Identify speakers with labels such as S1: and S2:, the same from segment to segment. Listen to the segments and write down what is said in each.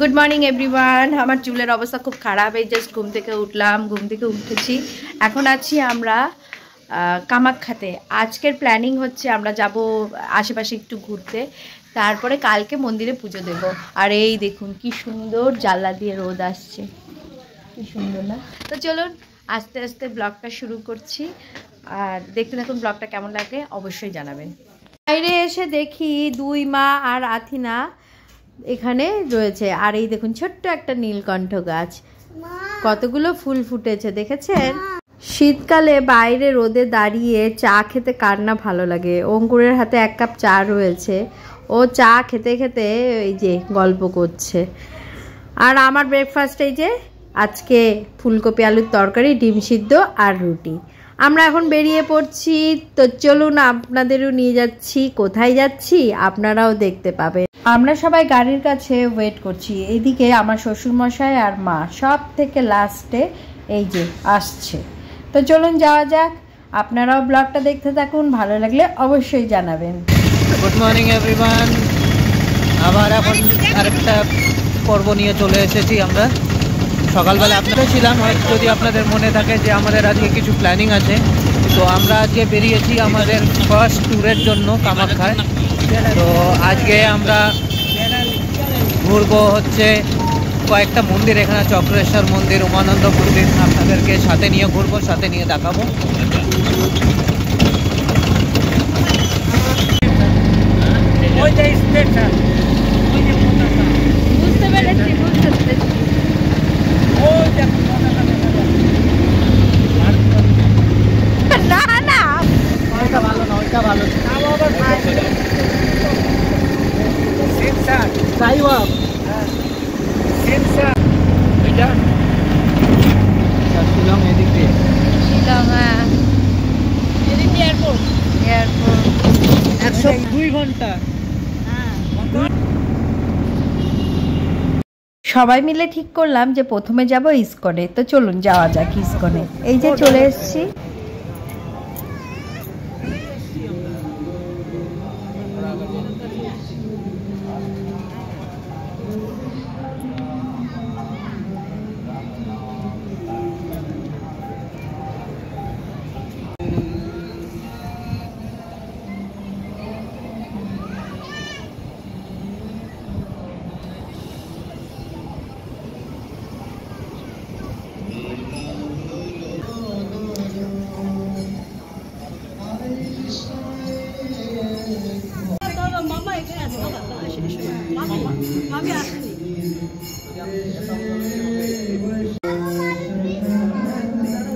S1: Good morning everyone. আমার চুলের অবস্থা খুব খারাপ, এই জাস্ট ঘুম থেকে উঠলাম, ঘুম থেকে উঠেছি। এখন আছি আমরা কামাখ্যাতে। আজকের প্ল্যানিং হচ্ছে আমরা যাব আশেপাশে একটু ঘুরতে, তারপরে কালকে মন্দিরে পুজো দেব। আর এই দেখুন কি সুন্দর জানলা দিয়ে রোদ আসছে, কি সুন্দর না? তো চলুন আস্তে আস্তে ব্লগটা শুরু করছি, আর দেখতে থাকুন ব্লগটা কেমন লাগে অবশ্যই জানাবেন। বাইরে এসে দেখি দুই মা আর আথিনা এখানে রয়েছে, আর এই দেখুন ছোট্ট একটা নীলকণ্ঠ গাছ, কতগুলো ফুল ফুটেছে দেখেছেন? শীতকালে বাইরে রোদে দাঁড়িয়ে চা খেতে কার না ভালো লাগে। অঙ্কুরের হাতে এক কাপ চা রয়েছে, ও চা খেতে খেতে এই যে গল্প করছে। আর আমার ব্রেকফাস্ট এই যে আজকে ফুলকপি আলুর তরকারি, ডিম সিদ্ধ আর রুটি। আমরা এখন বেরিয়ে পড়ছি, তো চলুন আপনাদেরও নিয়ে যাচ্ছি। কোথায় যাচ্ছি আপনারাও দেখতে পাবেন। আমরা সবাই গাড়ির কাছে ওয়েট করছি। এইদিকে আমার শ্বশুরমশাই আর মা সব থেকে লাস্টে এই যে আসছে। তো চলুন যাওয়া যাক, আপনারাও ব্লগটা দেখতে থাকুন, ভালো লাগলে অবশ্যই জানাবেন।
S2: Good morning everyone. আবার এখন আরেকটা পর্ব নিয়ে চলে এসেছি আমরা। সকালবেলা আপনারা ছিলাম, হয়তো যদি আপনাদের মনে থাকে যে আমাদের আজকে কিছু প্ল্যানিং আছে। তো আমরা আজকে বেরিয়েছি আমাদের ফার্স্ট ট্যুরের জন্য কামাখ্যায়। তো আজকে আমরা ঘুরবো হচ্ছে কয়েকটা মন্দির, এখানে চক্রেশ্বর মন্দির, উমানন্দ মন্দির, আপনাদেরকে সাথে নিয়ে ঘুরবো, সাথে নিয়ে দেখাবো।
S1: বুঝতে পেরেছি, বুঝতে পেরেছি। না না
S2: ওইটা ভালো না, ওইটা ভালো শিলং এদিক দিয়ে।
S1: শিলং, হ্যাঁ এদিক দিয়ে এয়ারপোর্ট।
S2: 102 ঘন্টা।
S1: সবাই মিলে ঠিক করলাম যে প্রথমে যাব ইসকনে। তো চলুন যাওয়া যাক ইসকনে। এই যে চলে এসেছি।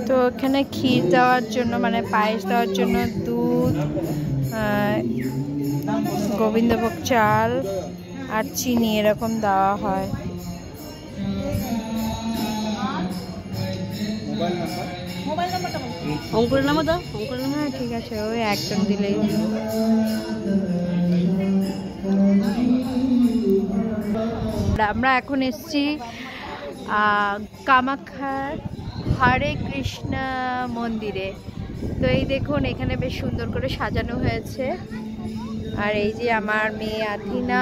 S1: তো এখানে ক্ষীর দেওয়ার জন্য, মানে পায়েস দেওয়ার জন্য দুধ, গোবিন্দভোগ চাল আর চিনি এরকম দেওয়া হয়। অঙ্কুরের নামও দাও। অঙ্কুরের নাম, হ্যাঁ ঠিক আছে, ওই একজন দিলেই। আমরা এখন এসছি কামাখ্যার হরে কৃষ্ণ মন্দিরে। তো এই দেখুন এখানে বেশ সুন্দর করে সাজানো হয়েছে। আর এই যে আমার মেয়ে আথিনা,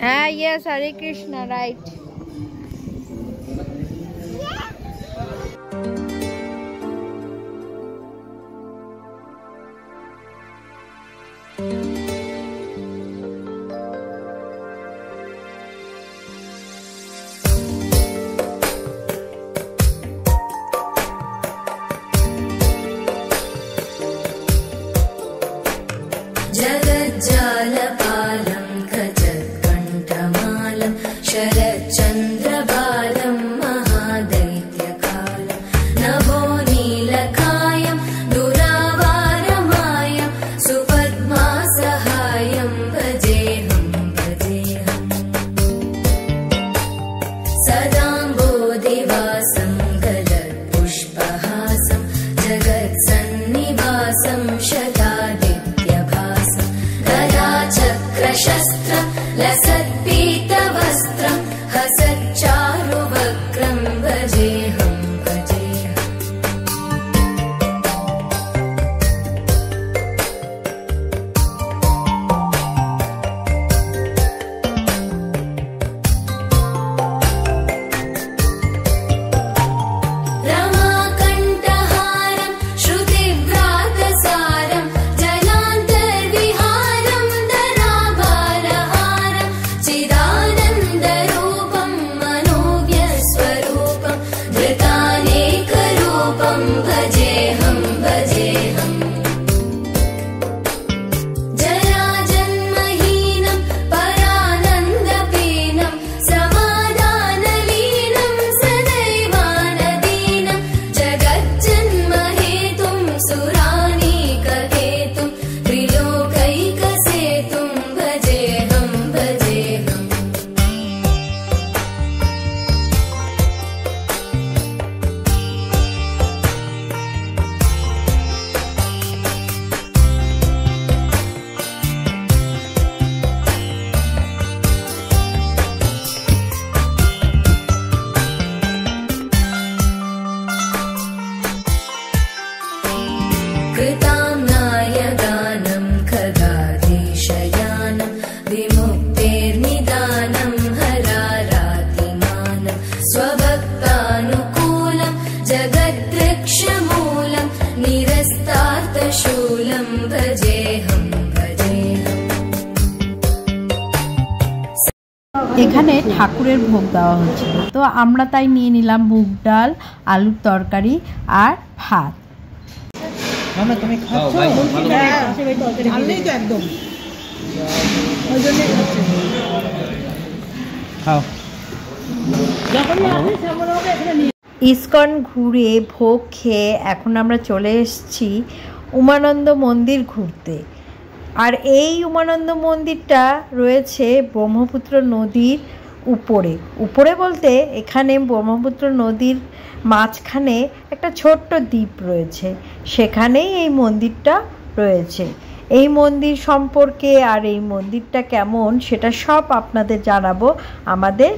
S1: হ্যাঁ ইয়েস হরে কৃষ্ণ, রাইট।
S3: जगज्जालपालं खचत्कण्ठमालं शरच्चन्द्रबालं महादैत्यकालं नभो नीलकायं दुरावारमायं सुपद्मासहायं भजेऽहं भजेऽहम् सदाम्बोधिवासं गलत्पुष्पहासं जगत्सन्निवासं शतादित्यभासं गदाचक्रशस्त्रं लसत्पीतवस्त्रं हसच्चारुवक्त्रं भजेऽहं भजेऽहम्
S1: এখানে ঠাকুরের ভোগ দেওয়া হচ্ছিল, তো আমরা তাই নিয়ে নিলাম মুগ ডাল, আলুর তরকারি আর ভাত।
S2: মামা তুমি খাচ্ছো?
S4: একদম
S2: খাও।
S1: ইসকন ঘুরে ভোগ খেয়ে এখন আমরা চলে এসেছি উমানন্দ মন্দির ঘুরতে। আর এই উমানন্দ মন্দিরটা রয়েছে ব্রহ্মপুত্র নদীর উপরে বলতে এখানে ব্রহ্মপুত্র নদীর মাঝখানে একটা ছোট্ট দ্বীপ রয়েছে, সেখানেই এই মন্দিরটা রয়েছে। এই মন্দির সম্পর্কে আর এই মন্দিরটা কেমন সেটা সব আপনাদের জানাবো আমাদের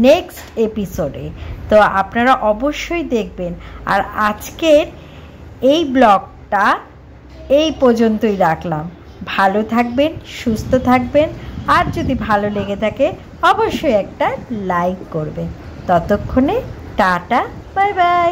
S1: নেক্সট এপিসোডে, তো আপনারা অবশ্যই দেখবেন। আর আজকের এই ব্লগটা এই পর্যন্তই রাখলাম। ভালো থাকবেন, সুস্থ থাকবেন, আর যদি ভালো লেগে থাকে অবশ্যই একটা লাইক করবেন। ততক্ষণে টাটা, বাই বাই।